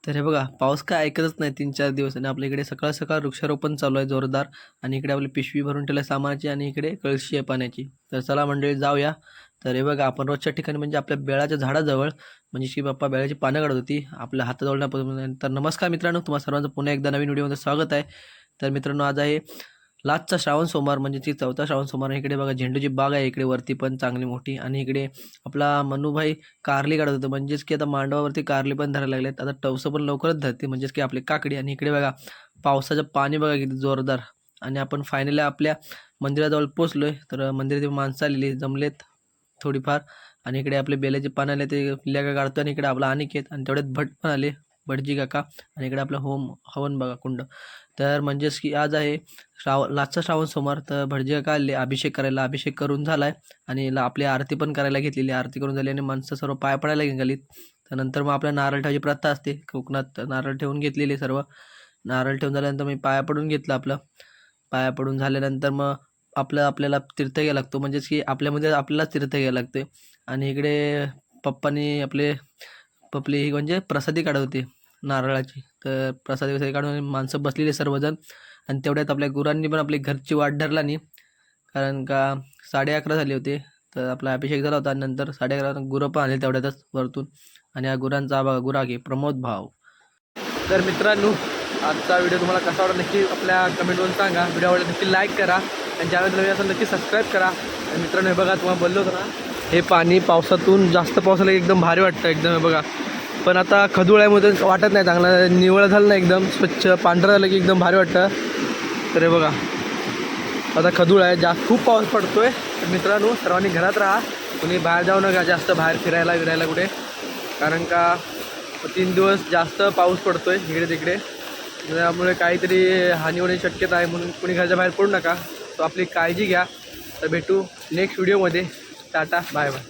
तर हे बघा पाऊस काय ऐकतच नाही 3-4 दिवस आणि आपल्या इकडे सकाळ सकाळ वृक्षारोपण चालू आहे जोरदार. आणि इकडे आपली पिशवी भरून ठेवली आहे सामानाची आणि इकडे कळशी आहे पाण्याची. तर चला मंडळी जाऊया. तर हे बघा आपण रोजच्या ठिकाणी म्हणजे आपल्या बेळाच्या झाडाजवळ म्हणजे श्री बाप्पा बेळाची पानं काढत होती आपल्या हाताजवळ ना. तर नमस्कार मित्रांनो, तुम्हा सर्वांचं पुन्हा एकदा नवीन व्हिडिओमध्ये स्वागत आहे. तर मित्रांनो आज आहे लास्टचा श्रावण सोमवार म्हणजे ती चौथा श्रावण सोमवार. इकडे बघा झेंडूची बाग आहे इकडे वरती पण चांगली मोठी. आणि इकडे आपला मनूभाई कारली काढत होतं म्हणजेच की आता मांडवावरती कारली पण धरायला लागलेत. आता टवसं पण लवकरच धरते म्हणजेच की आपली काकडी. आणि इकडे बघा पावसाचं पाणी बघा किती जोरदार. आणि आपण फायनली आपल्या मंदिराजवळ पोचलोय. तर मंदिरात माणसं आलेली जमलेत थोडीफार. आणि इकडे आपले बेल्याचे पान आले ते पिल्ल्या काढतो. आणि इकडे आपला अनिकेत आणि तेवढ्यात भट पण आले भटजी काका. आणि इकडे आपलं होम हवन बघा कुंड. तर म्हणजेच की आज आहे लास्टचा श्रावण सोमवार. तर भटजी काका आले अभिषेक करायला. अभिषेक करून झालाय आणि आपली आरती पण करायला घेतलेली. आरती करून झाली आणि माणसं सर्व पाय पडायला निघालीत. तर नंतर मग आपल्या नारळ ठेवायची प्रथा असते कोकणात. तर नारळ ठेवून घेतलेली सर्व. नारळ ठेवून झाल्यानंतर मी पाया पडून घेतलं आपलं. पाया पडून झाल्यानंतर मग आपल्याला तीर्थ घ्यायला लागतो म्हणजेच की आपल्यामध्ये आपल्यालाच तीर्थ घ्यायला लागते. आणि इकडे पप्पांनी पपली म्हणजे प्रसादी काढवते नारळाची. तर प्रसादी वसादी काढून माणसं बसलेली सर्वजण. आणि तेवढ्यात आपल्या गुरांनी पण आपली घरची वाट धरला नाही, कारण का 11:30 झाले होते. तर आपला अभिषेक झाला होता. नंतर 11:30 गुरं पण आले तेवढ्यातच वरतून. आणि हा गुरांचा बघा गुरागे प्रमोद भाव. तर मित्रांनो आजचा व्हिडिओ तुम्हाला कसा वाटला नक्की आपल्या कमेंटवरून सांगा. व्हिडिओ आवडला नक्की लाईक करा आणि ज्यावेळेस नवीन असेल नक्की सबस्क्राईब करा. आणि मित्रांनो हे बघा तुम्हाला बोललो होतं ना, हे पाणी पावसातून जास्त पावसाला एकदम भारी वाटतं एकदम. हे बघा पण आता खदुळ्यामध्ये वाटत नाही चांगलं. निवळ झालं ना एकदम स्वच्छ पांढरं झालं की एकदम भारी वाटतं. तर हे बघा आता खदूळ आहे जास्त खूप पाऊस पडतोय. तर मित्रांनो सर्वांनी घरात राहा, कुणी बाहेर जाऊ नका जास्त बाहेर फिरायला कुठे, कारण का 3 दिवस जास्त पाऊस पडतोय इकडे तिकडे. त्यामुळे काहीतरी हानी होण्याची शक्यता आहे. म्हणून कुणी घराच्या बाहेर पडू नका. तो आपली काळजी घ्या. तर भेटू नेक्स्ट व्हिडिओमध्ये. Tata bye bye.